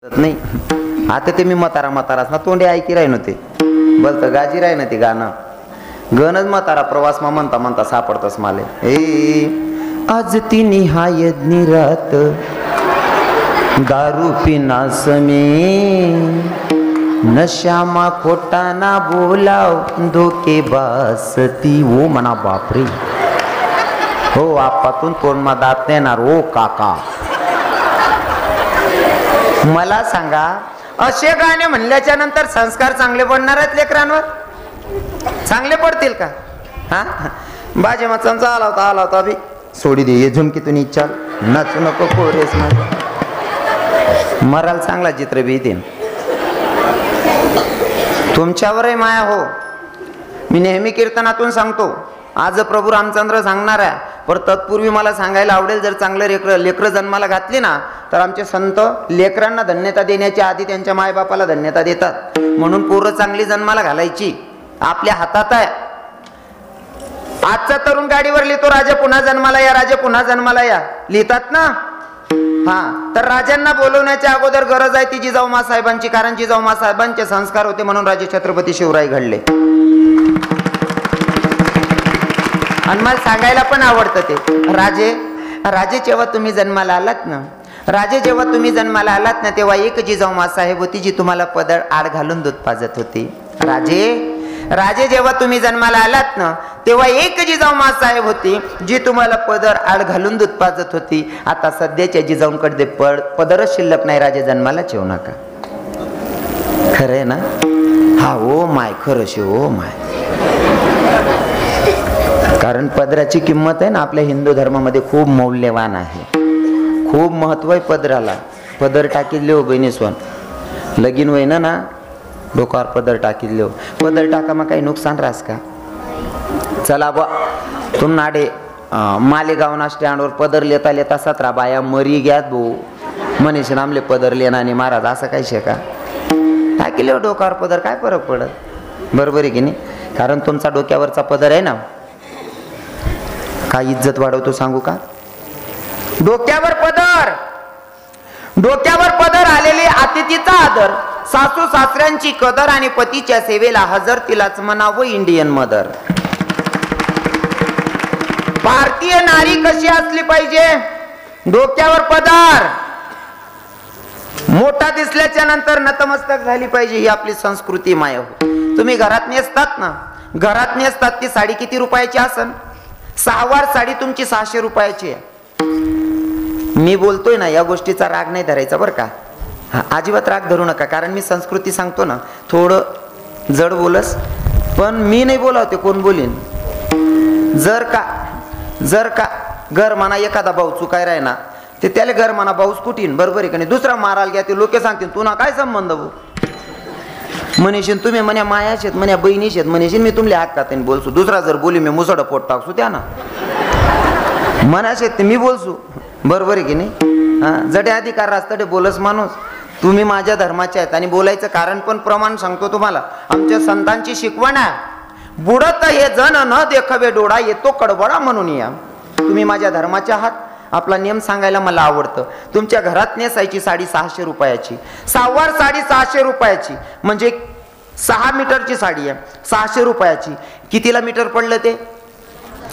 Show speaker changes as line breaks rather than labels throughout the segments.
नाही. आता ते मी म्हातारा म्हाताराच ना तोंडे ऐकी राही नव्हते बोलत गाजी राही ना ते गाणं गणच म्हातारा प्रवास मा म्हणता म्हणता सापडतस माले. आज ती निहायत निरात दारू पिना समे नशामा खोटा ना बोलाव धोके बासती. ओ म्हणा बापरे हो आपातून तोंड मा दात नेणार ओ काका. मला सांगा असे गाणे म्हणल्याच्या नंतर संस्कार चांगले पडणार आहेत लेकरांवर? चांगले पडतील का? हा बाजे मचांचा आला होता अभि सोडी दे ये झुमकीतून इच्छा नाचू नको कोरेस मराल चांगला चित्र बी देईन तुमच्यावरही माया हो. मी नेहमी कीर्तनातून सांगतो आज प्रभू रामचंद्र सांगणार आहे पर तत्पूर्वी मला सांगायला आवडेल जर चांगले लेकरं जन्माला घातली ना तर आमचे संत लेकरांना धन्यता देण्याच्या आधी त्यांच्या मायबापाला धन्यता देतात. म्हणून पोरं चांगली जन्माला घालायची आपल्या हातात आहे. आजचा तरुण गाडीवर लिहितो राजा पुन्हा जन्माला या राजा पुन्हा जन्माला या लिहितात ना. हा तर राजांना बोलवण्याच्या अगोदर गरज आहे ती जिजाऊ साहेबांची कारण जिजाऊ साहेबांचे संस्कार होते म्हणून राजे छत्रपती शिवराय घडले. आणि मला सांगायला पण आवडतं ते राजे जेव्हा तुम्ही जन्माला आलात ना राजे जेव्हा तुम्ही जन्माला आलात ना तेव्हा एक जिजाऊ साहेब होती जी तुम्हाला पदर आड घालून दूध पाजत होती. राजे जेव्हा तुम्ही जन्माला आलात ना तेव्हा एक जिजाऊ साहेब होती जी तुम्हाला पदर आड घालून दूध पाजत होती. आता सध्याच्या जिजाऊंकडे पदरच शिल्लक नाही. राजे जन्माला ठेवू नका. खरंय ना? हा ओ माय खरंच ओ माय. कारण पदराची किंमत आहे ना आपल्या हिंदू धर्मामध्ये खूप मौल्यवान आहे. खूप महत्व आहे पदराला. पदर टाकील हो बहिणी सोन लगीन होईन ना डोकावर पदर टाकील हो. पदर टाका मग काही नुकसान रास का? चला बा तुम नाडे मालेगावना स्टँडवर पदर लेता लेता 17 बाया मरी घ्यात भाऊ मनीष नामले पदर लेणाने महाराज असं काही शे का? टाकील हो डोकावर पदर काय फरक पडत? बरोबर आहे की नाही? कारण तुमचा डोक्यावरचा पदर आहे ना काय इज्जत वाढवतो सांगू का? डोक्यावर पदर आलेले अतिथीचा आदर सासू सासऱ्यांची कदर आणि पतीच्या सेवेला हजर तिलाच म्हणावं इंडियन मदर. भारतीय नारी कशी असली पाहिजे? डोक्यावर पदर मोठा दिसल्याच्या नंतर नतमस्तक झाली पाहिजे ही आपली संस्कृती माय हो. तुम्ही घरात नेसतात ती साडी किती रुपयाची असन? 6 वार साडी तुमची 600 रुपयाची आहे. मी बोलतोय ना या गोष्टीचा राग नाही धरायचा बरं का. अजिबात राग धरू नका कारण मी संस्कृती सांगतो ना थोडं जड बोलस पण मी नाही बोलावते कोण बोलीन. जर का घर म्हणा एखादा भाऊ चुकाय राय ना ते त्याला घर म्हणा भाऊच कुठीन बरोबर आहे का नाही. दुसरा मारायला घ्या ते लोक सांगतील तुला काय संबंध भाऊ म्हणेशीन तुम्ही म्हण्या मायाशेत म्हण्या बहिणीशेत म्हणेशीन मी तुमले हात खाते बोलसू. दुसरा जर बोली मी मुसड पोट टाकसू त्या ना मनाशेत ते मी बोलसू बरोबर आहे की नाही. हा जडे अधिकार रास्तडे बोलस माणूस. तुम्ही माझ्या धर्माचे आहेत आणि बोलायचं कारण पण प्रमाण सांगतो तुम्हाला. आमच्या संतांची शिकवण आहे बुडत हे जण न देखावे डोळा येतो कडबडा म्हणून या. तुम्ही माझ्या धर्माचे आहात. आपला नियम सांगायला मला आवडतं. तुमच्या घरात नेसायची साडी 600 रुपयाची 6 वार साडी 600 रुपयाची म्हणजे 6 मीटरची साडी आहे 600 रुपयाची. कितीला मीटर पडलं ते?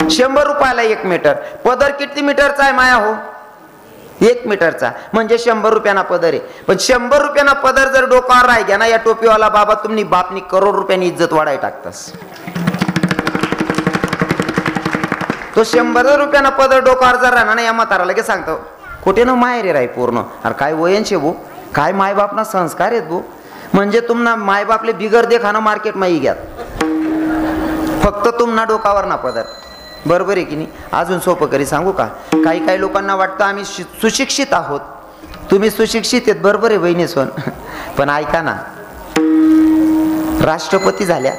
100 रुपयाला 1 मीटर. पदर किती मीटरचा आहे माया हो? 1 मीटरचा म्हणजे 100 रुपयांना पदर आहे. पण 100 रुपयांना पदर जर डोकावर राहिला ना या टोपीवाला बाबा तुम्ही बापनी करोड रुपयांनी इज्जत वाढाय टाकतास. तो 100 रुपयांना पदर डोकावर जर राहणार ना या म्हातारा लगेच सांगतो कुठे ना माहेरी राही पूर्ण. अरे काय वयनशे भाऊ काय मायबापना संस्कार आहेत भाऊ. म्हणजे तुम्हाला मायबापले बिगर देखाना मार्केट माही घ्या फक्त तुम्हाला डोकावर ना पदर. बरोबर आहे की नाही? अजून सोपं करी सांगू का? काही लोकांना वाटतं आम्ही सुशिक्षित आहोत. तुम्ही सुशिक्षित आहेत बरोबर आहे बहिणी सोन पण ऐका ना राष्ट्रपती झाल्या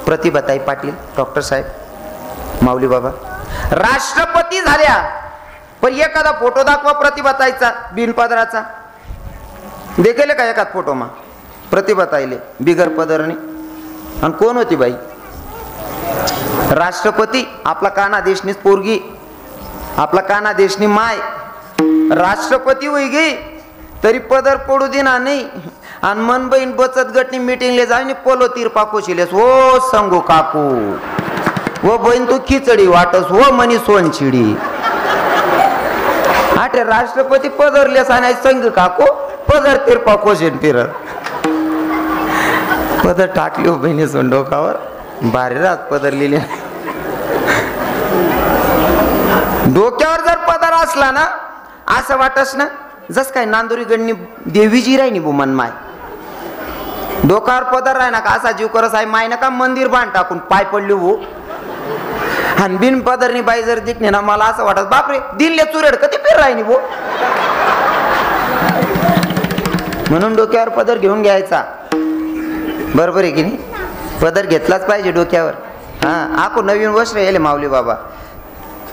प्रतिभाताई पाटील डॉक्टर साहेब माऊली बाबा राष्ट्रपती झाल्या पण एखादा फोटो दाखवा प्रतिभाताईचा बिनपदराचा देखील का एखाद फोटो मा प्रतिभाताईले बिगर पदरने. आणि कोण होती बाई? राष्ट्रपती आपला काना देशनीच पोरगी आपला काना देशनी माय राष्ट्रपती होई गे तरी पदर पडू देना नाही. आणि मन बहीण बचत गटनी मीटिंगले जाऊन पोलो तिरपा कोशिलेस हो सांगू काकू वो बहीण तू खिचडी वाटस हो मनी सोनचिडी. आठे राष्ट्रपती पदरलेस आणि संघ काकू पदर तिरपा कोशीन फिरत. पदर टाकली हो बहिणी सोन डोकावर भारी रात पदर लिहिले. डोक्यावर जर पदर असला ना असं वाटस ना जस काय नांदुरी गडनी देवीजी राहिनी बुमन माय. डोक्यावर पदर राही ना का असा जीव करस आहे माय ना का मंदिर बांध टाकून पाय पडली हो. आणि बिन पदरनी बाई जर दिखणे ना मला असं वाटत बापरे दिल्ले चुरेड कधी फिर राहिनी भो. म्हणून डोक्यावर पदर घेऊन घ्यायचा. बरोबर आहे की नाही. पदर घेतलाच पाहिजे डोक्यावर. हा आको नवीन वस्त्र येले माऊली बाबा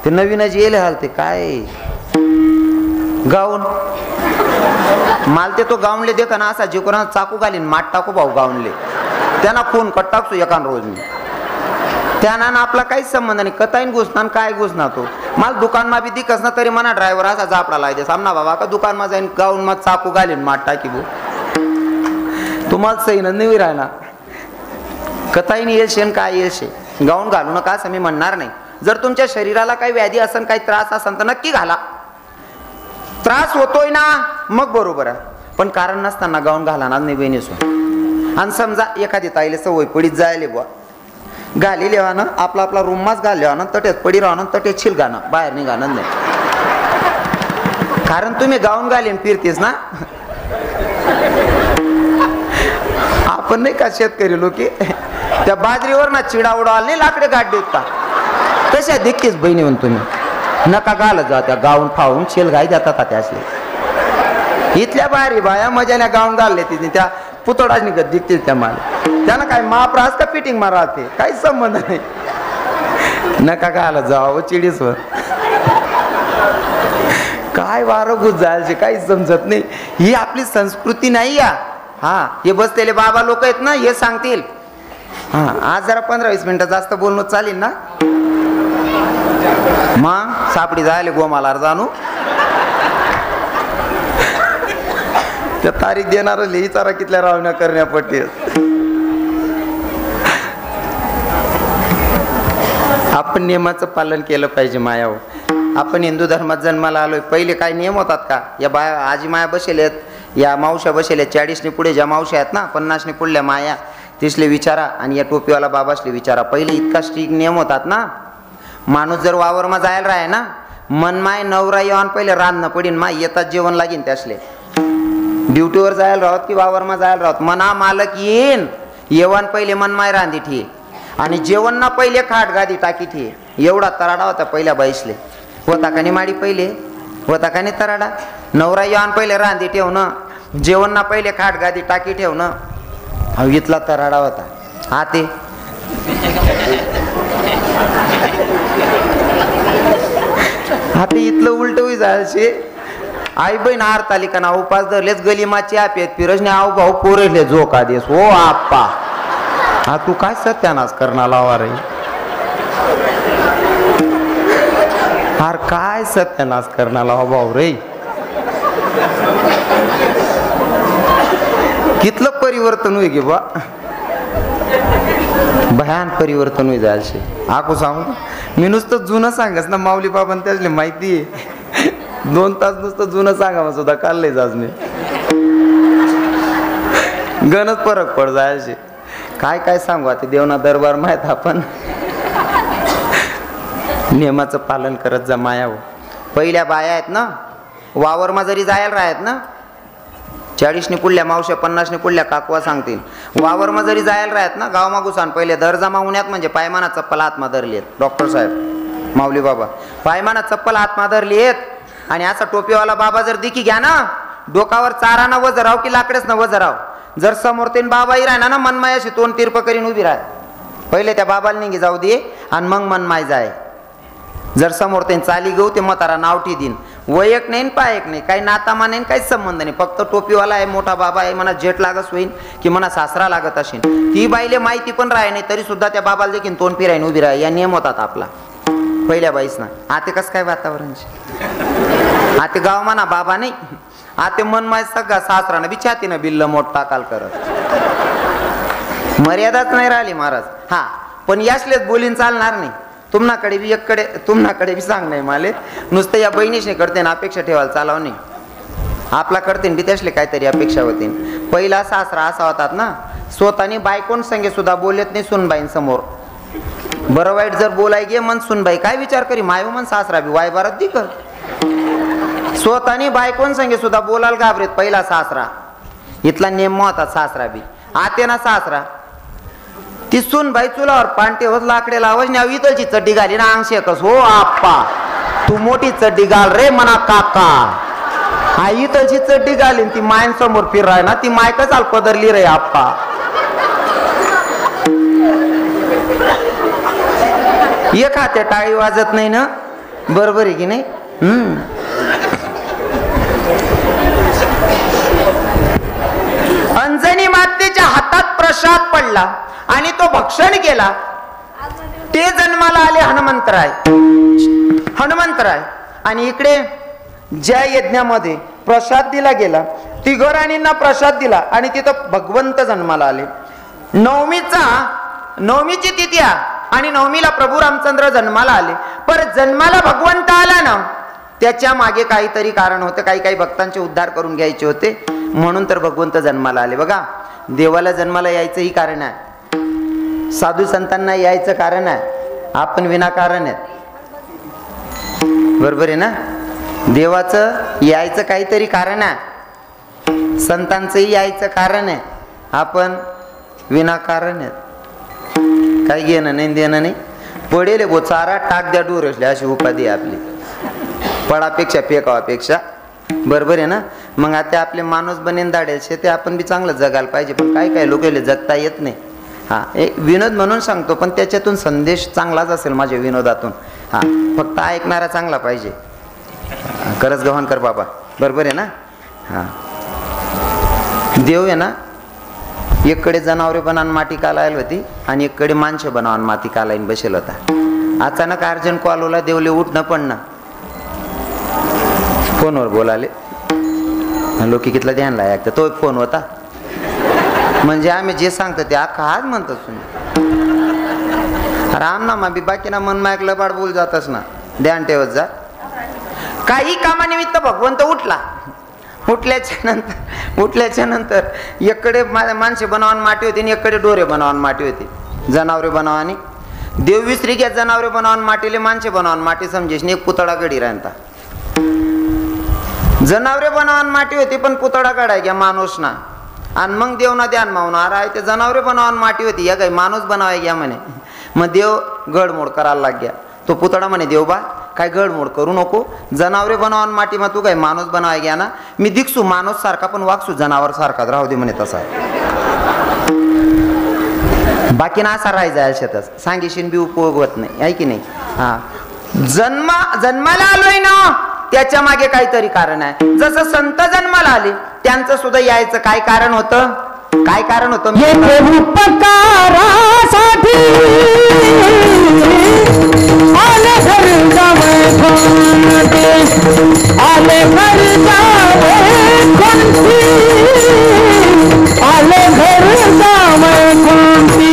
ते नवीनच येले हालते काय गाऊन माल ते तो गाऊनले देखा ना असा जीव करा चाकू घालीन माट टाकू भाऊ गाऊनले त्यांना खून कट टाकतो एकान रोज मी. त्यांना आपला काहीच संबंध नाही कताईन घुसना काय घुसना तो मला दुकान मा बी दिकस ना तरी मना ड्रायव्हर असा जापडा लायदे सामना बाबा का दुकान मा जाईन गाऊन मा चाकू घालीन माट टाकी भो. तुम्हाला सही नाही राहणार कताईन येईल शेन काय येईल शे गाऊन घालू नका असं मी म्हणणार नाही. जर तुमच्या शरीराला काही व्याधी असेल काही त्रास असेल तर नक्की घाला. त्रास होतोय ना मग बरोबर आहे पण कारण नसताना गाऊन घालणार नाही बहिणीसो. आणि समजा एखादी ताईले सवय पडीत जायले बुवा घाली लेवानं आपला आपला रूममाच घाल लेवानं तटेत पडी राहणं तटेत छिल गाणं बाहेर निघाणं नाही. कारण तुम्ही गाऊन घालीन फिरतीस ना. आपण नाही का शेतकरी लोक त्या बाजरीवर ना चिडा उडाल नाही लाकडे गाठ देत का तशा देखतेच बहिणी म्हणून तुम्ही नका घालत जा त्या गाऊन फावून शेल गाई देतात का त्यासले. इथल्या बाहेर बाया मजाने गाऊन घालले तिथे त्या पुतळाच निघत दिखतील त्या मला त्यांना काय महाप्रास का फिटिंग मा राहते काही संबंध नाही. नका घालत जावं चिडीसवर काय वारं गुज जायचे काही समजत नाही. ही आपली संस्कृती नाही या. हा हे बसलेले बाबा लोक आहेत ना हे सांगतील. हा आज जरा 15-20 मिनिटं जास्त बोलणं चालेल ना मग सापडी जायले गोमाला जाणू त्या तारीख देणार लिही चारा कितल्या रावण्या करण्यापट्टी. आपण नियमाचं पालन केलं पाहिजे मायाव. आपण हिंदू धर्मात जन्माला आलोय पहिले काय नियम होतात का या बाया आजी माया बसेल आहेत या मावश्या बसेल आहेत 40ने पुढे ज्या मावश्या आहेत ना 50ने पुढल्या माया तिसले विचारा आणि या टोपीवाला बाबासले विचारा. पहिले इतका स्ट्रिक्ट नियम होतात ना. माणूस जर वावरमा जायला राहे ना मन माय नवरा येऊन पहिले रांधणं पडीन माय येतात जेवण लागेन त्यासले. ड्युटीवर जायला राहत की वावरमा जायला राहत मना मालक येईन येवन पहिले मन माय रांधी ठे आणि जेवण ना पहिले खाट गादी टाकी ठे. एवढा तराडा होता पहिल्या बाईसले. होता का नाही माडी पहिले होता का नाही तराडा. नवरा येऊन पहिले रांधी ठेवणं जेवण ना पहिले खाट गादी टाकी ठेवणं इथला तराडा होता. हा ते आता इथलं उलट होई जायचे. आई बहीण आरतालिका ना उपास धरलेच गलीमाची आपेत फिरजने आऊ भाऊ पोरले झोका देस हो आप्पा. हा तू काय सत्यानाश करणार लावा रे हार काय सत्यानाश करणार लावा भाऊ रे. कितलं परिवर्तन होई गे बा भयान परिवर्तन होई जायचे. आको सांगू मी नुसतं जुनं सांगस ना माऊली बाबांना त्यासले माहिती आहे 2 तास नुसतं जुनं सांगा सुद्धा काढले जाज मी गणच फरक पड जायचे. काय काय सांगू आता देवना दरबार माहित आपण नियमाचं पालन करत जा मायाव. पहिल्या बाया आहेत ना वावरमा जरी जायला राहत ना 40ने पुढल्या मावश्या 50ने पुढल्या काकवा सांगतील वावरमा जरी जायला राहत ना गाव मागुसान पहिले दर जमा होण्यात म्हणजे पायमाना चप्पल आत्मा धरली डॉक्टर साहेब माऊली बाबा पायमाना चप्पल आत्मा धरली आहेत आणि असा टोपीवाला बाबा जर दिकी घ्या ना डोकावर चाराना वजन राव की लाकडेच ना वजन राव जर समोर तीन बाबाही राहणार ना मनमायाशी तोंड तिरप करीन उभी राह. पहिले त्या बाबाला निघी जाऊ दे आणि मग मनमाय जाय. जर समोर त्यांनी चाली गहू ते म्हातारा नावठी दिन वयक नाही पायक नाही काही नातामा नाही काही संबंध नाही फक्त टोपीवाला आहे मोठा बाबा आहे म्हणा जेट लागत होईन की म्हणा सासरा लागत असेल ती बाईले माहिती पण राही नाही तरी सुद्धा त्या बाबाला देखील तोंड फिरायन उभी राह या नियम होतात आपला पहिल्या बाईस ना. आता कसं काय वातावरण आता गाव म्हणा बाबा नाही आता मन माय सगळा सासरानं बिछातीनं बिल्ल मोठ टाकाल करत, मर्यादाच नाही राहिली महाराज. हा पण यासलेच बोलीन चालणार नाही. तुम्हाकडे बी सांग नाही माले, नुसतं या बहिणीशी करते ना अपेक्षा ठेवायला चालाव नाही. आपला करते बी त्यासले काहीतरी अपेक्षा होती. पहिला सासरा असा होतात ना, स्वतःनी बायकोन संगे सुद्धा बोलत नाही सुनबाईन समोर. बरं वाईट जर बोलाय गे मन सुनबाई काय विचार करी, मायू मन सासरा बी वाय बारात दिकर. स्वतःनी बायकोन संगे सुद्धा बोलायला घाबरेत पहिला सासरा. इथला नेम होता सासरा बी. आते ना सासरा ती सुनबाई चुलावर पांटे होत लाकडे लावच न्याव इथलची चड्डी घाली ना अंग शेकस. हो आप्पा तू मोठी चड्डी घाल रे म्हणा काका. हा इथलची चड्डी घालीन ती मायन समोर फिराय ना, ती माय कसाल पदरली रे आप्पा. एक हाते टाळी वाजत नाही ना, बरोबर आहे की नाही. अंजनी मातेच्या हातात प्रसाद पडला आणि तो भक्षण केला. ते जन्माला आले हनुमंतराय. आणि इकडे ज्या यज्ञामध्ये प्रसाद दिला गेला, तिघ राणींना प्रसाद दिला आणि तिथं भगवंत जन्माला आले. नवमीची तिथी आणि नवमीला प्रभू रामचंद्र जन्माला आले. पर जन्माला भगवंत आला ना, त्याच्या मागे काहीतरी कारण होतं. काही भक्तांचे उद्धार करून घ्यायचे होते म्हणून तर भगवंत जन्माला आले. बघा देवाला जन्माला यायचंही कारण आहे, साधू संतांना यायचं कारण आहे, आपण विनाकारण आहेत. बरोबर आहे ना. देवाचं यायचं काहीतरी कारण आहे, संतांचंही यायचं कारण आहे, आपण विनाकारण आहेत. काही घेणं नाही देणं नाही. पडेल बो चारा टाक द्या डोर असले अशी उपाधी आपली, पडापेक्षा फेकावापेक्षा. बरोबर आहे ना. मग आता आपले माणूस बनेन दाड्याचे ते आपण बी चांगलं जगायला पाहिजे. पण काही लोकांना जगता येत नाही. हा एक विनोद म्हणून सांगतो, पण त्याच्यातून संदेश चांगलाच असेल माझ्या विनोदातून. हा फक्त ऐकणारा चांगला पाहिजे. खरंच गव्हाण कर बाबा. बरोबर आहे ना. हा देव आहे ना, एककडे जनावरे बनावून माती कालायला होती आणि एककडे माणसं बनावून माती कालाईन बसेल होता. अचानक अर्जंट कॉल होला, देवले उठणं पडणं. फोनवर बोलाले लोक कितला ध्यान लायक तो फोन होता. म्हणजे आम्ही जे सांगतो ते अख्खा हाच म्हणतो. राम ना बी बाकी ना मन मायक लबाड बोल जातच ना, ध्यान ठेवत जा. काही कामानिमित्त भगवंत उठला. उठल्याच्या नंतर एककडे माणसे बनावून माटी होती आणि एककडे डोरे बनावून माटी होती, जनावरे बनावानी. देव विसरी घ्या जनावरे बनावून माटीले माणसे बनावून माटी समजेश. एक पुतळा गडी राहता. जनावरे बनावून माटी होती पण पुतळा गडाय घ्या माणूस ना. आणि मग देव ना ध्यान मावणार आहे ते जनावरे बनावून माटी होती, या काही माणूस बनावाय घ्या म्हणे. मग देव गडमोड करायला लाग गया. तो पुतळा म्हणे देवबा काय गडमोड करू नको, जनावरे बनावून माटी मग तू काय माणूस बनावाय घ्या ना. मी दिसू माणूस सारखा पण वागसू जनावर सारखा राहू दे म्हणे तसा. बाकी ना असा राहायचा आयुष्यातच सांगीशीन बी उपयोग होत नाही, आहे की नाही. हा जन्माला आलोय ना त्याच्या मागे काहीतरी कारण आहे. जसं संत जन्माला आले त्यांचं सुद्धा यायचं काय कारण होतं. काय कारण होतं. उपकारासाठी आले घर जावे आले घर जावे कोणती, आले घर जावे कोणती.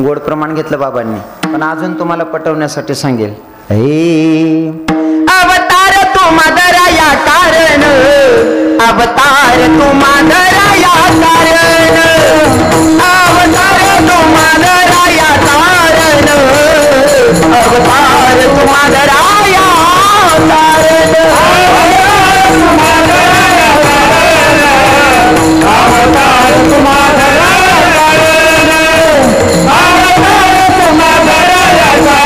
गोड प्रमाण घेतलं बाबांनी, पण अजून तुम्हाला पटवण्यासाठी सांगेल. अवतार तू मादरा या कारण, अवतार तू मादरा या कारण, अवतार तू मादरा या कारण, अवतार तू मादरा या कारण, अवतार तू मादरा या कारण.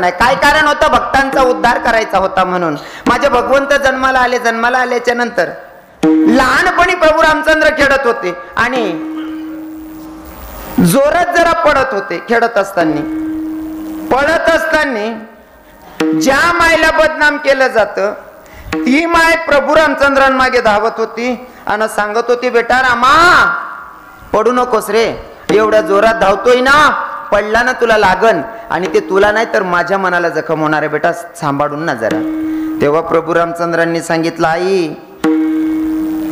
नाही. काय कारण होतं? भक्तांचा उद्धार करायचा होता म्हणून. माझे भगवंत जन्माला आले. जन्माला आल्याच्या नंतर लहानपणी प्रभू रामचंद्र खेळत होते आणि जोरात जरा पडत होते. खेळत असताना पडत असताना ज्या मायला बदनाम केलं जातं ती माय प्रभू रामचंद्रांमागे धावत होती आणि सांगत होती, बेटा रामा पडू नकोस रे, एवढ्या जोरात धावतोय ना, पडला ना तुला लागन आणि ते तुला नाही तर माझ्या मनाला जखम होणार आहे, बेटा सांभाळून ना जरा. तेव्हा प्रभू रामचंद्रांनी सांगितलं, आई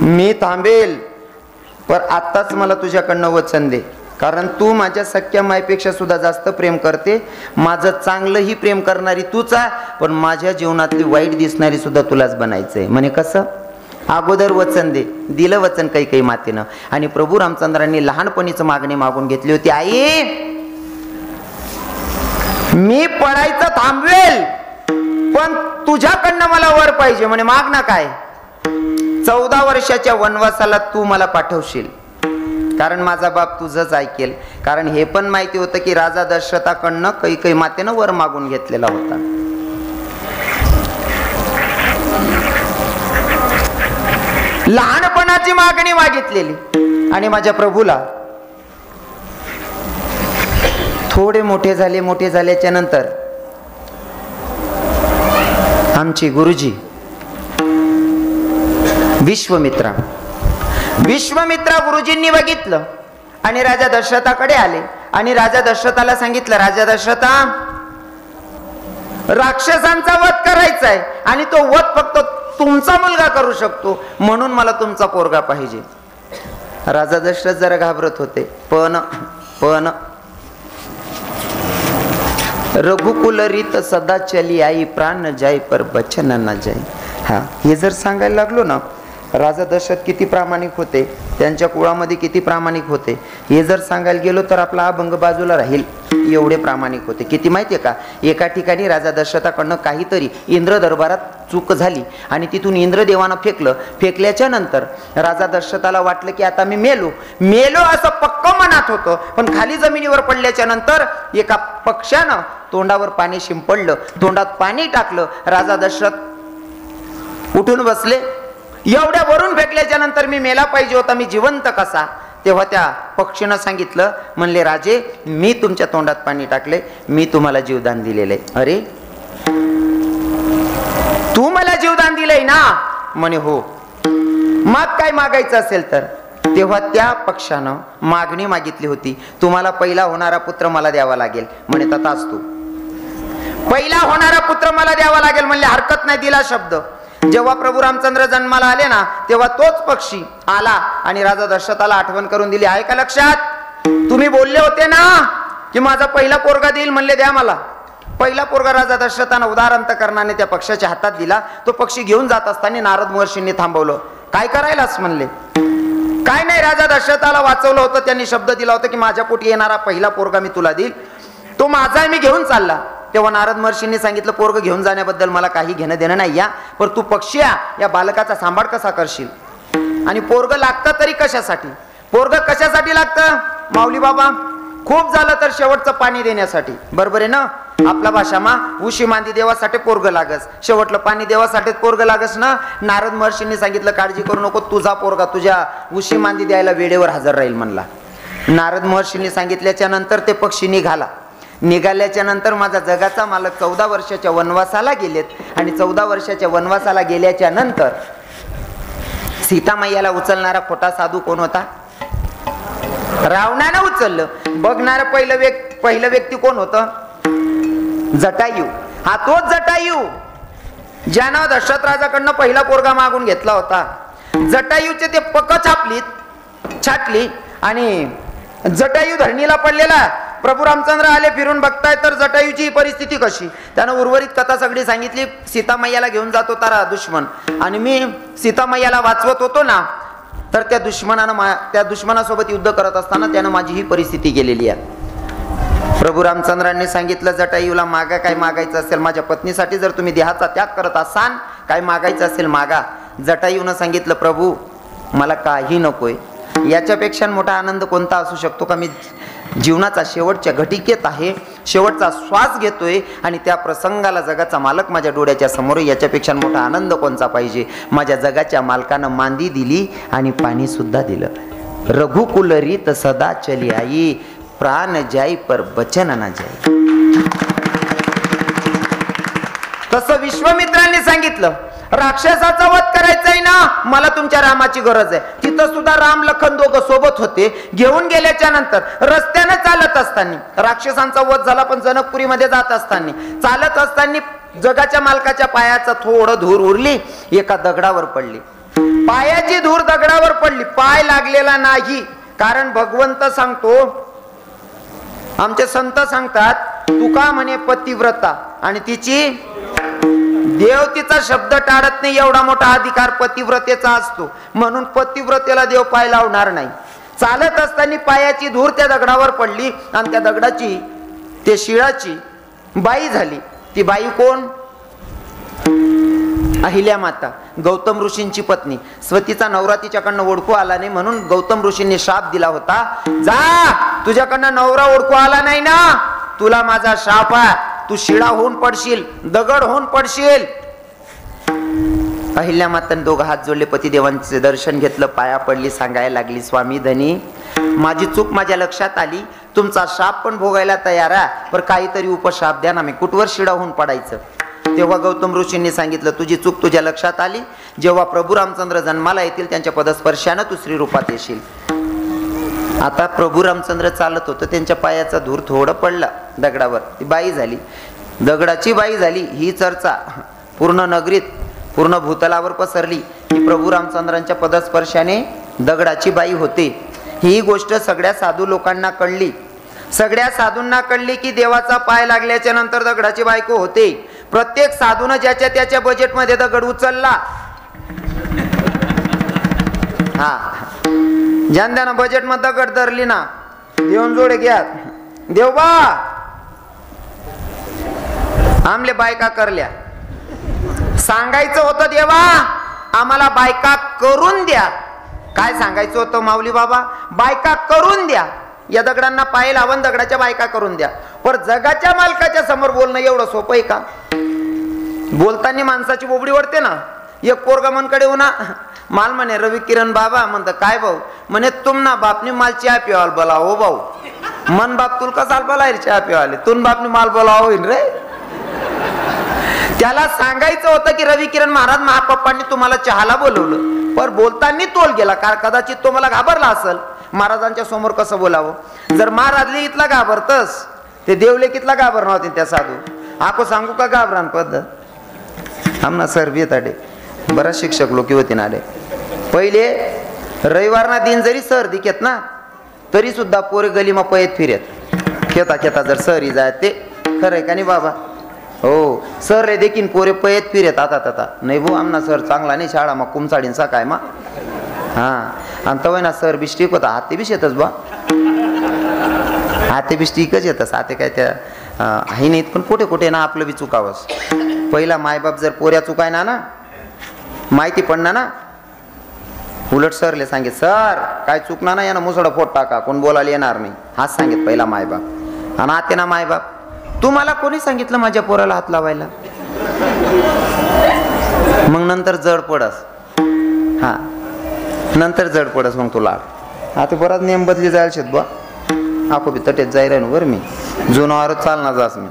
मी थांबेल पण आत्ताच मला तुझ्याकडनं वचन दे, कारण तू माझ्या सख्या मायपेक्षा सुद्धा जास्त प्रेम करते. माझं चांगलंही प्रेम करणारी तूच आहे, पण माझ्या जीवनातली वाईट दिसणारी सुद्धा तुलाच बनायचंय. म्हणे कसं? अगोदर वचन दे. दिलं वचन कैकेयी मातेनं आणि प्रभू रामचंद्रांनी लहानपणीच मागणी मागून घेतली होती, आई मी पडायचं थांबवेल पण तुझ्याकडनं मला वर पाहिजे. म्हणे माग ना काय? 14 वर्षाच्या वनवासाला तू मला पाठवशील, कारण माझा बाप तुझंच ऐकेल. कारण हे पण माहिती होतं की राजा दशरथाकडनं कैकेयी मातेनं वर मागून घेतलेला होता. लहानपणाची मागणी मागितलेली आणि माझ्या प्रभूला थोडे मोठे झाले. मोठे झाल्याच्या नंतर आमचे गुरुजी विश्वामित्रा गुरुजींनी बघितलं आणि राजा दशरथाकडे आले आणि राजा दशरथाला सांगितलं, राजा दशरथा राक्षसांचा वध करायचा आहे आणि तो वध फक्त तुमचा मुलगा करू शकतो, म्हणून मला तुमचा पोरगा पाहिजे. राजा दशरथ जरा घाबरत होते. पण रघुकुल रीत सदा चली आई, प्राण जाय पर बचन न जाय. हा, हे जर सांगायला लागलो ना, राजा दशरथ किती प्रामाणिक होते, त्यांच्या कुळामध्ये किती प्रामाणिक होते, हे जर सांगायला गेलो तर आपला अभंग बाजूला राहील. एवढे प्रामाणिक होते. किती माहितीये का? एका ठिकाणी राजा दशरथाकडनं काहीतरी इंद्र दरबारात चूक झाली आणि तिथून इंद्रदेवानं फेकल्याच्या नंतर राजा दशरथाला वाटलं की आता मी मेलो असं पक्क मनात होतं. पण खाली जमिनीवर पडल्याच्या नंतर एका पक्ष्यानं तोंडावर पाणी शिंपडलं, तोंडात पाणी टाकलं. राजा दशरथ उठून बसले. एवढ्या वरून फेकल्याच्या नंतर मी मेला पाहिजे होता, मी जिवंत कसा? तेव्हा त्या पक्षीनं सांगितलं, म्हणले राजे मी तुमच्या तोंडात पाणी टाकले, मी तुम्हाला जीवदान दिलेले. अरे तू मला जीवदान दिलंय ना? म्हणे हो. मग काय मागायचं असेल तर? तेव्हा त्या पक्षानं मागणी मागितली होती, तुम्हाला पहिला होणारा पुत्र मला द्यावा लागेल. म्हणे तथास्तु, पहिला होणारा पुत्र मला द्यावा लागेल. म्हणले हरकत नाही. दिला शब्द. जेव्हा प्रभू रामचंद्र जन्माला आले ना, तेव्हा तोच पक्षी आला आणि राजा दशरथाला आठवण करून दिली. आहे का लक्षात? तुम्ही बोलले होते ना की माझा पहिला पोरगा देईल, म्हणले द्या मला. पहिला पोरगा राजा दशरथानं उदार अंतकरणाने त्या पक्षाच्या हातात दिला. तो पक्षी घेऊन जात असताना नारद महर्षींनी थांबवलं. काय करायलास म्हणले? काय नाही, राजा दशरथाला वाचवलं होतं, त्यांनी शब्द दिला होता की माझ्या पोटी येणारा पहिला पोरगा मी तुला देईल, तो माझा मी घेऊन चालला. तेव्हा नारद महर्षींनी सांगितलं, पोरग घेऊन जाण्याबद्दल मला काही घेणं देणं नाही, या पण तू पक्षी या बालकाचा सांभाळ कसा करशील? आणि पोरग लागतं तरी कशासाठी? पोरग कशासाठी लागतं माऊली बाबा? खूप झालं तर शेवटचं पाणी देण्यासाठी. बरोबर आहे ना? आपला भाषामा उशी मांदी देवासाठी पोरग लागस, शेवटलं पाणी देवासाठीच पोरग लागस ना. नारद महर्षींनी सांगितलं, काळजी करू नको, तुझा पोरगा तुझ्या उशी मांदी द्यायला वेळेवर हजर राहील म्हणला. नारद महर्षींनी सांगितल्याच्या नंतर ते पक्षी निघाल्याच्या नंतर माझा जगाचा मालक 14 वर्षाच्या वनवासाला गेलेत आणि 14 वर्षाच्या वनवासाला गेल्याच्या नंतर सीतामैयाला उचलणारा खोटा साधू कोण होता? रावणानं उचललं. बघणारं पहिलं व्यक्ती कोण होतं? जटायू. हा तोच जटायू ज्यानं दशरथ राजाकडनं पहिला पोरगा मागून घेतला होता. जटायूचे ते पक छाटली आणि जटायू धरणीला पडलेला. प्रभू रामचंद्र आले, फिरून बघताय तर जटायूची परिस्थिती कशी. त्यानं उर्वरित कथा सगळी सांगितली. सीतामैयाला घेऊन जात होता दुश्मन आणि मी सीतामैयाला वाचवत होतो ना, तर त्या दुश्मनासोबत युद्ध करत असताना त्यानं माझी ही परिस्थिती केलेली आहे. प्रभू रामचंद्रांनी सांगितलं जटायूला, मागा काय मागायचं असेल, माझ्या पत्नीसाठी जर तुम्ही देहाचा त्याग करत असाल, काय मागायचं असेल मागा. जटायूनं सांगितलं, प्रभू मला काही नकोय, याच्यापेक्षा मोठा आनंद कोणता असू शकतो का? मी जीवनाचा शेवटच्या घटिकेत आहे, शेवटचा श्वास घेतोय आणि त्या प्रसंगाला जगाचा मालक माझ्या डोळ्याच्या समोर, याच्यापेक्षा मोठा आनंद कोणता पाहिजे? माझ्या जगाच्या मालकानं मांदी दिली आणि पाणी सुद्धा दिलं. रघुकुल रीत सदा चली आई, प्राण जाई पर बचन ना जाई. तसं विश्वामित्रांनी सांगितलं, राक्षसाचा वध करायचाय ना, मला तुमच्या रामाची गरज आहे. तिथं सुद्धा राम लखन दोघं सोबत होते. घेऊन गेल्याच्या नंतर रस्त्याने चालत असताना राक्षसांचा वध झाला, पण जनकपुरीमध्ये जात असताना चालत असताना जगाच्या मालकाच्या पायाचं थोडं धूर उरली, एका दगडावर पडली. पायाची धूर दगडावर पडली, पाय लागलेला नाही. कारण भगवंत सांगतो, आमचे संत सांगतात, तुका म्हणे पतिव्रता, आणि तिची देव तिचा शब्द टाळत नाही, एवढा मोठा अधिकार पतिव्रतेचा असतो. म्हणून पतिव्रतेला देव पाय लावणार नाही. चालत असताना पायाची धूर त्या दगडावर पडली आणि त्या दगडाची, ते शिळाची बाई झाली. ती बाई कोण? अहिल्या माता, गौतम ऋषींची पत्नी. स्वतीचा नवरा तिच्याकडनं ओळखू आला नाही, म्हणून गौतम ऋषींनी शाप दिला होता, जा, तुझ्याकडनं नवरा ओळखू आला नाही ना, तुला माझा शाप आहे, तू शिळा होऊन पडशील, दगड होऊन पडशील. अहिल्या माताने दोघं हात जोडले, पतिदेवांचे दर्शन घेतलं, पाया पडली, सांगायला लागली, स्वामी धनी, माझी चूक माझ्या लक्षात आली, तुमचा शाप पण भोगायला तयार आहे, पण काहीतरी उपशाप द्या ना, मी कुठवर शिळा होऊन पडायचं. तेव्हा गौतम ऋषींनी सांगितलं, तुझी चूक तुझ्या लक्षात आली, जेव्हा प्रभू रामचंद्र जन्माला येतील त्यांच्या पदस्पर्शानं तू स्त्री रूपात येशील. आता प्रभू रामचंद्र चालत होतं, त्यांच्या पायाचा धूर थोडं पडला दगडावर, ती बाई झाली, दगडाची बाई झाली. ही चर्चा पूर्ण नगरीत, पूर्ण भूतलावर पसरली की प्रभू रामचंद्रांच्या पदस्पर्शाने दगडाची बाई होते. ही गोष्ट सगळ्या साधू लोकांना कळली. सगळ्या साधूंना कळली की देवाचा पाय लागल्याच्या नंतर दगडाची बायको होते. प्रत्येक साधून ज्याच्या त्याच्या बजेटमध्ये दगड उचलला. हा, ज्यांना बजेट मध्ये दगड धरली ना, देऊन जोडे घ्या, देवबा आमले बायका करल्या. सांगायचं होतं, देवा आम्हाला बायका करून द्या. काय सांगायचं होतं माऊली बाबा? बायका करून द्या. या दगडांना पाय लावून दगडाच्या बायका करून द्या. पण जगाच्या मालकाच्या समोर बोलणं एवढं सोपं आहे का? बोलताना माणसाची बोबडी वळते ना. एक पोरगा मनकडे होना, माल म्हणे रवी किरण बाबा. म्हणतं काय भाऊ? म्हणे तुम ना बापने माल चहा पिवाल बोला. हो भाऊ, मन बाप तुला कसा बोला चहा पिवाले, तुम बापने माल बोला होईन रे. त्याला सांगायचं होतं की रवी किरण महाराज महापप्पांनी तुम्हाला चहाला बोलवलं, पण बोलताना तोल गेला. कदाचित तो मला घाबरला असेल. महाराजांच्या समोर कसं बोलावं? जर महाराजले इथला घाबरतस, ते देवले कितला घाबर नव्हते त्या साधू. आको सांगू का घाबरान पद्धत? आमना सर बी येत आडे, बराच शिक्षक लोक होते ना आडे. पहिले रविवारना दिन जरी सर दिकेत ना, तरी सुद्धा पोरे गलीमा पयत फिरत. खेता खेता जर सरी जाय ते खरंय का नाही बाबा? हो, सर रे देखील पोरे पयत फिरत. आता नाही भाऊ, आमना सर चांगला नाही, शाळा मग कुमसाडीन सकाय मा. हा, आणि तवय ना सर बी स्टिक होता. हाते बी येतच बा, हाते बी स्टिकच येतस. हाते काय त्या आहे नाहीत, पण कुठे कुठे ना आपलं बी चुकावंस. पहिला मायबाप जर पोऱ्या चुकाय ना माहिती पडणार ना, उलट सरले सांगित, सर काय चुकणार ना, यानं मुसडा फोट टाका, कोण बोलायला येणार नाही, हाच सांगित पहिला मायबाप. आणि आते ना मायबाप, तुम्हाला कोणी सांगितलं माझ्या पोराला हात लावायला? मग नंतर जड पडस. हा, नंतर जड पडस मग तुला. आता बराच नियम बदली जायला शेत बा. आखो बी तटेत जाय रे बर, मी जुनावर चालणार जास मी.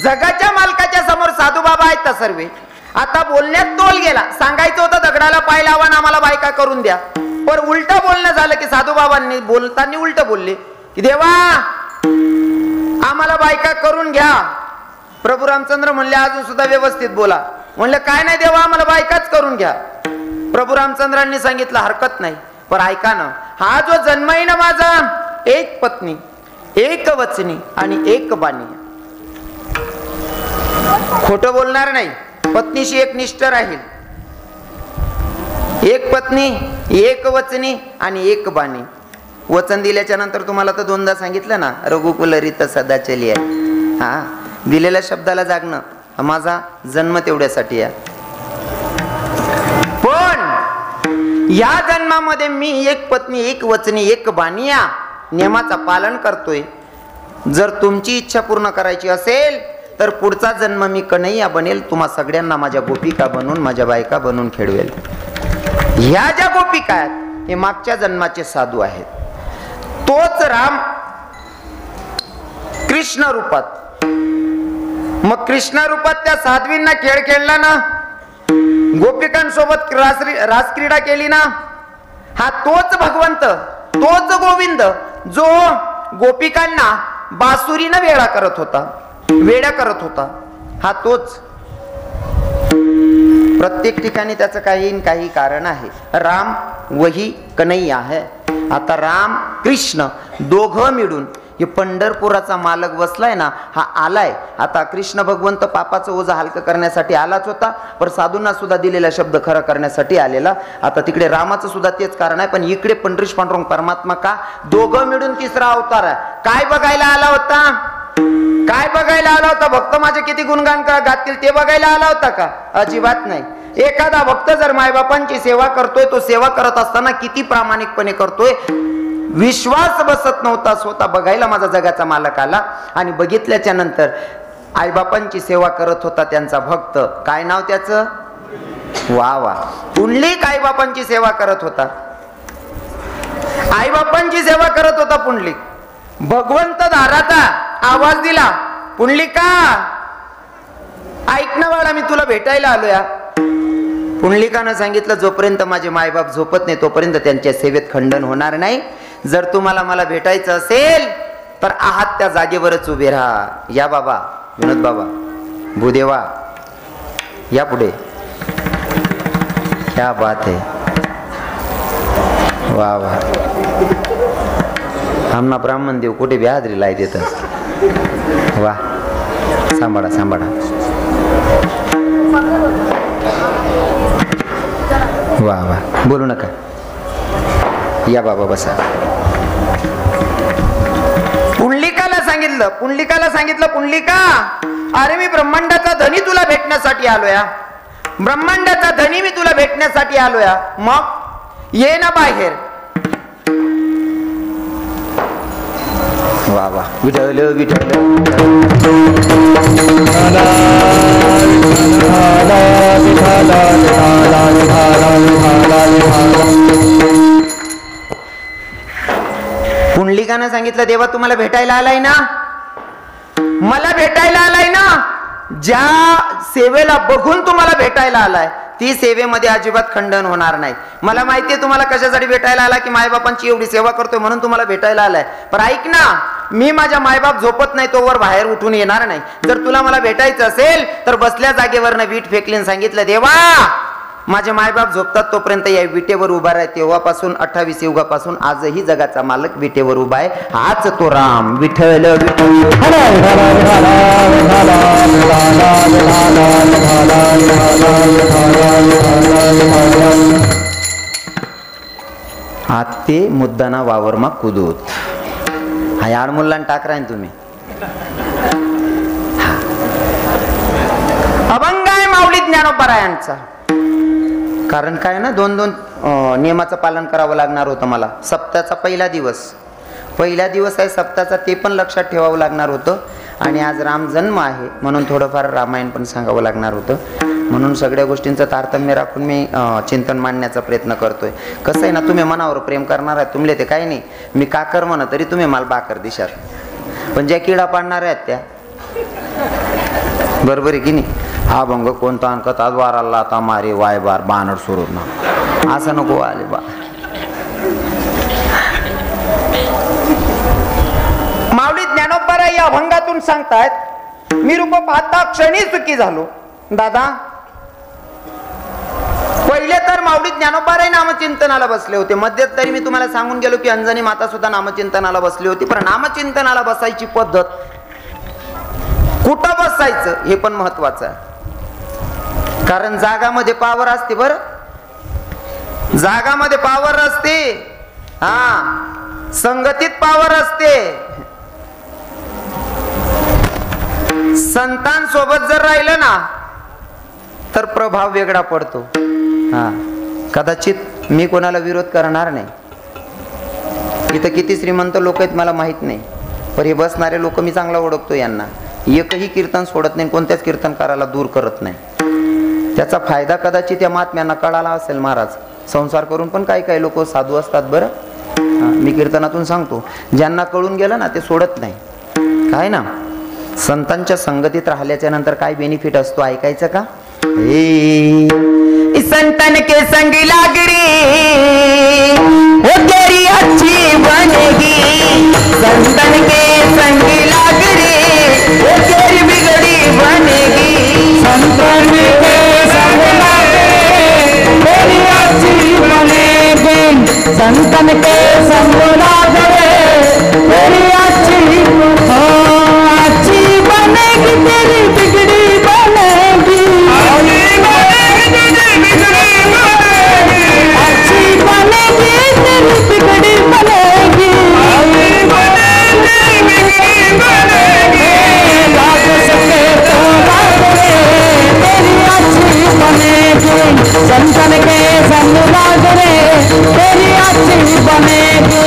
जगाच्या मालकाच्या समोर साधू बाबा आहेत ना सर्वे. आता बोलण्यात तोल गेला. सांगायचं होतं दगडाला पाय लावा आणि आम्हाला बायका करून द्या, पण उलट बोलणं झालं की साधू बाबांनी बोलताना उलट बोलले की देवा आम्हाला बायका करून घ्या. प्रभू रामचंद्र म्हणले अजून सुद्धा व्यवस्थित बोला. म्हणलं काय नाही देवा, आम्हाला बायकाच करून घ्या. प्रभू रामचंद्रांनी सांगितलं हरकत नाही, पण ऐका ना, हा जो जन्म आहे ना माझा, एक पत्नी, एक वचनी आणि एक बाणी. खोटं बोलणार नाही, पत्नीशी एक निष्ठ राहील. एक पत्नी, एक वचनी आणि एक बाणी. वचन दिल्याच्या नंतर तुम्हाला तर दोनदा सांगितलं ना, रघुकुल रीत सदा चली आहे. हा, दिलेल्या शब्दाला जागणं हा माझा जन्म तेवढ्यासाठी आहे. पण या जन्मामध्ये मी एक पत्नी, एक वचनी, एक बाणी या नियमाचा पालन करतोय. जर तुमची इच्छा पूर्ण करायची असेल तर पुढचा जन्म मी कन्हैया बनेल, तुम्हा सगळ्यांना माझ्या गोपिका बनवून, माझ्या बायका बनवून खेळवेल. ह्या ज्या गोपिका आहेत हे मागच्या जन्माचे साधू आहेत. तोच राम कृष्ण रूपात, मग कृष्ण रूपात त्या साध्वींना खेळ खेळला ना, गोपिकांसोबत रासक्रीडा केली ना, हा तोच भगवंत, तोच गोविंद जो गोपिकांना बासुरीनं वेडा करत होता, वेड्या करत होता, हा तोच. प्रत्येक ठिकाणी त्याचं काही कारण आहे. राम वही कन्हैया है. आता राम कृष्ण दोघं मिळून हे पंढरपुराचा मालक बसलाय ना, हा आलाय. आता कृष्ण भगवंत पापाचं ओझं हलकं करण्यासाठी आलाच होता, पण साधूंना सुद्धा दिलेला शब्द खरं करण्यासाठी आलेला. आता तिकडे रामाचं सुद्धा तेच कारण आहे, पण इकडे पंढरीश पांडुरंग परमात्मा का दोघं मिळून तिसरा अवतार आहे. काय बघायला आला होता? काय बघायला आला होता? भक्त माझे किती गुणगान गातील ते बघायला आला होता का? अजिबात नाही. एखादा भक्त जर मायबापांची सेवा करतोय, तो सेवा करत असताना किती प्रामाणिकपणे करतोय, विश्वास बसत नव्हता. स्वतः बघायला माझा जगाचा मालक आला आणि बघितल्याच्या नंतर आईबापांची सेवा करत होता त्यांचा भक्त. काय नाव त्याचं? वा वा, पुंडलिक आईबापांची सेवा करत होता. आईबापांची सेवा करत होता पुंडलिक. भगवंत दाराचा आवाज दिला, पुंडलिका ऐक ना बाळा, मी तुला भेटायला आलोय. पुंडलिकानं सांगितलं, जोपर्यंत माझे मायबाप झोपत नाही तोपर्यंत त्यांच्या सेवेत खंडन होणार नाही. जर तुम्हाला मला भेटायचं असेल तर आहात त्या जागेवरच उभे राहा. या बाबा, विनोद बाबा, भूदेवा या पुढे. क्या बात है, वा वा. आमना ब्राह्मण देव कुठे बिहादरी लाई देत. वा, सांभाळा सांभाळा. वा वा, बोलू नका. या बाबा बसा. पुंडलिकाला सांगितलं, पुंडलिका अरे मी ब्रह्मांडाचा धनी तुला भेटण्यासाठी आलोय. ब्रह्मांडाचा धनी मी तुला भेटण्यासाठी आलोय. मग ये ना बाहेर. वा वा, विठ्ठल विठ्ठल. पुंडलिकानं सांगितलं, देवा तुम्हाला भेटायला आलाय ना, मला भेटायला आलाय ना. ज्या सेवेला बघून तुम्हाला भेटायला आलाय ती सेवेमध्ये अजिबात खंडन होणार नाही. मला माहितीये तुम्हाला कशासाठी भेटायला आला, की मायबापांची एवढी सेवा करतोय म्हणून तुम्हाला भेटायला आलाय. पण ऐक ना, मी माझ्या मायबाप झोपत नाही तोवर बाहेर उठून येणार नाही. जर तुला मला भेटायचं असेल तर बसल्या जागेवरनं वीट फेकली. सांगितलं, देवा माझे मायबाप झोपतात तोपर्यंत या विटेवर उभा आहे. तेव्हापासून 28 युगापासून आजही जगाचा मालक विटेवर उभा आहे. हाच तो राम. विठ्ठल आते मुद्दाना वावरमा कुदूत. हा याड मुलांना टाकराय तुम्ही. अभंग आहे माऊली ज्ञानोबरायांचा. कारण काय ना, दोन नियमाचं पालन करावं लागणार होतं मला. सप्ताहाचा पहिला दिवस आहे सप्ताहाचा, ते पण लक्षात ठेवावं लागणार होतं. आणि आज राम जन्म आहे म्हणून थोडंफार रामायण पण सांगावं लागणार होतं. म्हणून सगळ्या गोष्टींचं तारतम्य राखून मी चिंतन मांडण्याचा प्रयत्न करतोय. कसं आहे ना, तुम्ही मनावर प्रेम करणार आहे, तुमले ते काही नाही, मी काकर म्हणा तरी तुम्ही मला बाकर दिशाल. पण ज्या किडा पाडणार आहेत त्या, बरोबर आहे की नाही. हा भंग कोणता अंकत आजवार आला आता मारे वाय बार बानर सुरू ना, असं नको आले बा. माऊली ज्ञानोबा या अभंगातून सांगतायत, मी रूप पाहता क्षणी सुखी झालो. दादा पहिले तर माऊली ज्ञानोबा नामचिंतनाला बसले होते. मध्यंतरी मी तुम्हाला सांगून गेलो की अंजनी माता सुद्धा नामचिंतनाला बसली होती. पण नामचिंतनाला बसायची पद्धत, कुठं बसायचं हे पण महत्वाचं आहे. कारण जागामध्ये पावर असते. बरं, जागामध्ये पावर असते. हा, संगतीत पावर असते. संतांसोबत जर राहिलं ना तर प्रभाव वेगळा पडतो. हा, कदाचित मी कोणाला विरोध करणार नाही. इथं किती श्रीमंत लोक आहेत मला माहित नाही, पण हे बसणारे लोक मी चांगला ओळखतो. यांना एकही कीर्तन सोडत नाही, कोणत्याच कीर्तनकाराला दूर करत नाही. त्याचा फायदा कदाचित या महात्म्यांना कळाला असेल. महाराज संसार करून पण काही काही लोक साधू असतात बरं. मी कीर्तनातून सांगतो, ज्यांना कळून गेलं ना ते सोडत नाही. काय ना, संतांच्या संगतीत राहिल्याच्या नंतर काय बेनिफिट असतो ऐकायचं का? संतन के संग लाग रे वो तेरी अच्छी बनेगी. संतन के संग लाग रे वो तेरी बिगड़ी बनेगी.
संतन के संग लाग रे तेरी अच्छी बनेगी. संतन के संग लाग रे तेरी अच्छी बनेगी. तेरी बिगड़ी बनेगी. अच्छी बनेगी तेरी बिगड़ी बनेगी. लाग सके तो लाग रे तेरी अच्छी बनेगी. संतन के संग लाग रे तेरी अच्छी बनेगी.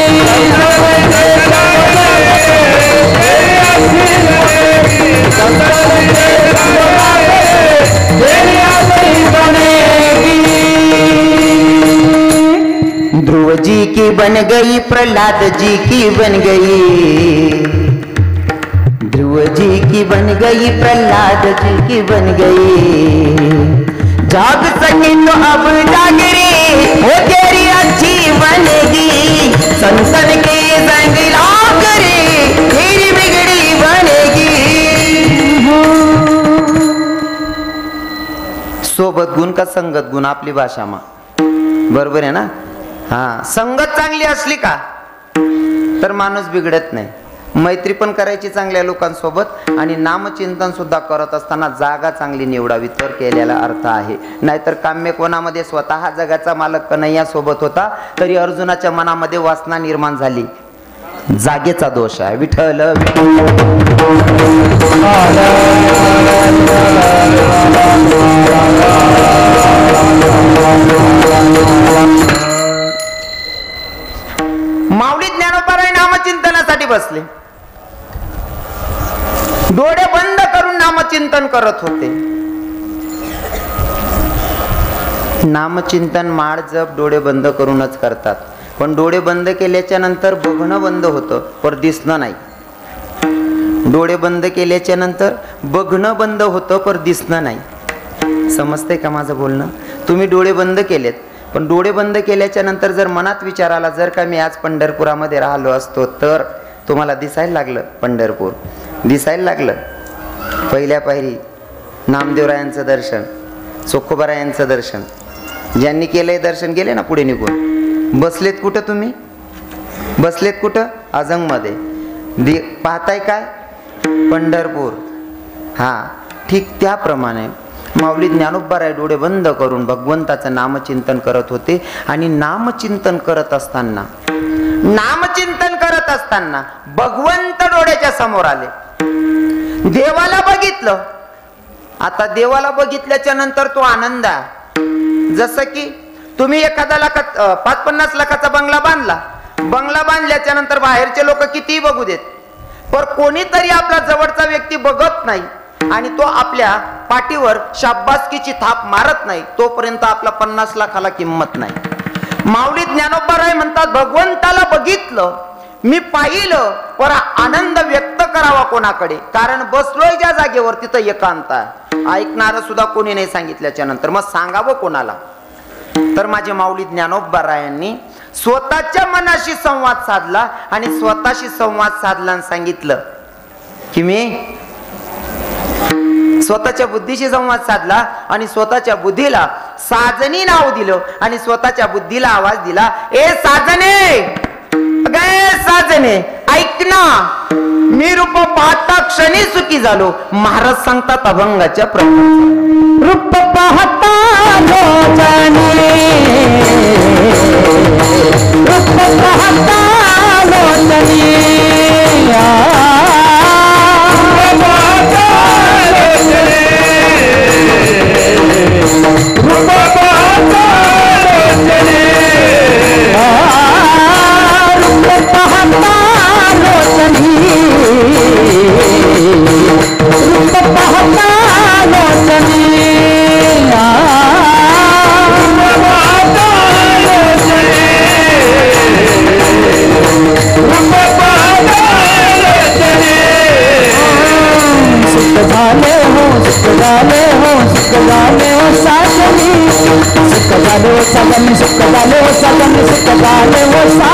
ध्रुव जी की बन गई, प्रहलाद जी की बन गई. ध्रुव जी की बन गई, प्रहलाद जी की बन गई. जाग सके तो अब जाग रे वो तेरी अच्छी बनेगी. संतन के संग लाग रे तेरी बिगड़ी बनेगी. सोबत गुण का संगत गुण आपली भाषा मा बरोबर आहे ना. हा, संगत चांगली असली का तर माणूस बिघडत नाही. मैत्री पण करायची चांगल्या लोकांसोबत आणि नामचिंतन सुद्धा करत असताना जागा चांगली निवडावी तर केलेला अर्थ आहे. नाहीतर काम्य कोणामध्ये स्वतः जगाचा मालक कन्हैया सोबत होता तरी अर्जुनाच्या मनामध्ये वासना निर्माण झाली. जागेचा दोष आहे. विठ्ठल माऊली ज्ञानोबाराय नामचिंतनासाठी बसले. डोळे बंद करून नामचिंतन करत होते. नामचिंतन माळ जप डोळे बंद करूनच करतात, पण डोळे बंद केल्याच्या नंतर बघणं बंद होतं पर दिसणं नाही. डोळे बंद केल्याच्या नंतर बघणं बंद होतं पर दिसणं नाही. समजतंय का माझं बोलणं? तुम्ही डोळे बंद केलेत, पण डोळे बंद केल्याच्या नंतर जर मनात विचार आला, जर का मी आज पंढरपुरामध्ये राहिलो असतो तर तुम्हाला दिसायला लागलं पंढरपूर, दिसायला लागलं. पहिल्या पायरी नामदेवरायांचं दर्शन, चोखोबारायांचं दर्शन, ज्यांनी केलंय दर्शन गेले ना पुढे निघून. बसलेत कुठं तुम्ही? बसलेत कुठं? अजंगमध्ये. पाहताय काय? पंढरपूर. हा, ठीक त्याप्रमाणे माऊली ज्ञानोबाराय डोळे बंद करून भगवंताचं नामचिंतन करत होते. आणि नामचिंतन करत असताना भगवंत डोळ्याच्या समोर आले. देवाला बघितलं. आता देवाला बघितल्याच्या नंतर तो आनंद आहे. जसं की तुम्ही एखादा 5-50 लाखाचा बंगला बांधला. बंगला बांधल्याच्या नंतर बाहेरचे लोक कितीही बघू देत, पण कोणीतरी आपला जवळचा व्यक्ती बघत नाही आणि तो आपल्या पाठीवर शाबासकीची थाप मारत नाही, तोपर्यंत आपला 50 लाखाला किंमत नाही. माऊली ज्ञानोबाराय म्हणतात, भगवंताला बघितलं, मी पाहिलं, पर आनंद व्यक्त करावा कोणाकडे? कारण बसलोय ज्या जागेवर तिथं एकांत आहे. ऐकणार सुद्धा कोणी नाही सांगितल्याच्या नंतर, मग सांगावं कोणाला? तर माझे माऊली ज्ञानोबारायांनी स्वतःच्या मनाशी संवाद साधला आणि स्वतःशी संवाद साधला आणि सांगितलं की मी स्वतःच्या बुद्धीशी संवाद साधला आणि स्वतःच्या बुद्धीला साजनी नाव दिलं आणि स्वतःच्या बुद्धीला आवाज दिला, ए साजने, गे साजने, ऐक ना, मी रूप पाहता क्षणी सुखी झालो. महाराज सांगतात अभंगाच्या प्रमाणे,
रूप पाहता लोचने, रूप पाहता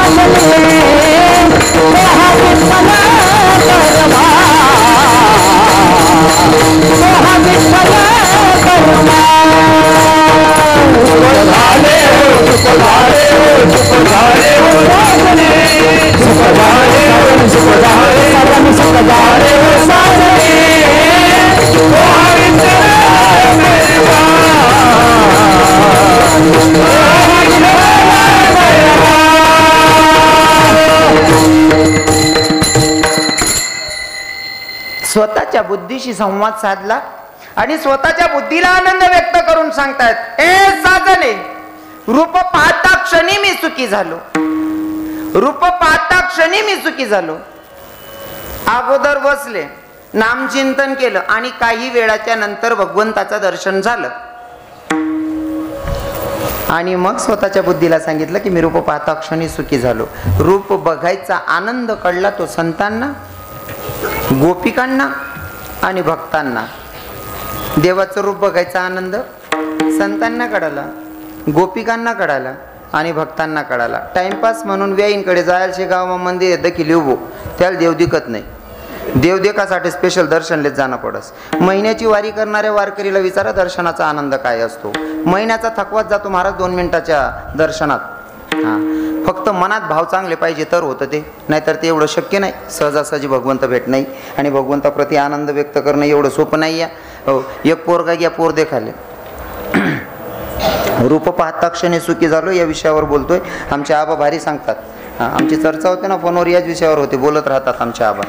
लोचनी
स्वतःच्या बुद्धीशी संवाद साधला आणि स्वतःच्या बुद्धीला आनंद व्यक्त करून सांगतायत, ए साजने, रूप पाहता क्षणी मी सुखी झालो, रूप पाहता क्षणी मी सुखी झालो. अगोदर बसले, नामचिंतन केलं आणि काही वेळाच्या नंतर भगवंताचं दर्शन झालं आणि मग स्वतःच्या बुद्धीला सांगितलं की मी रूप पाहता क्षणी सुखी झालो. रूप बघायचा आनंद कळला तो संतांना, गोपिकांना आणि भक्तांना. देवाचं रूप बघायचा आनंद संतांना कळाला, गोपिकांना कळाला आणि भक्तांना कळाला. टाइमपास म्हणून व्याईंकडे जायचे गावामध्ये मंदिर देखील उभो त्याला देव दिकत नाही. देव देखासाठी स्पेशल दर्शनलेच जाणं पडस. महिन्याची वारी करणाऱ्या वारकरीला विचारा दर्शनाचा आनंद काय असतो. महिन्याचा थकवाच जातो महाराज 2 मिनिटाच्या दर्शनात. फक्त मनात भाव चांगले पाहिजे तर होतं ते, नाहीतर ते एवढं शक्य नाही. सहजासहजी भगवंत भेट नाही आणि भगवंताप्रती आनंद व्यक्त करणं एवढं सोपं नाही आहे. हो, एक पोरगा घ्या, पोर देखाले. रूप पाहता क्षणी सुखी झालो या विषयावर बोलतोय. आमचे आबा भारी सांगतात. आमची चर्चा होते ना फोनवर, याच विषयावर होते, बोलत राहतात आमचे आबा.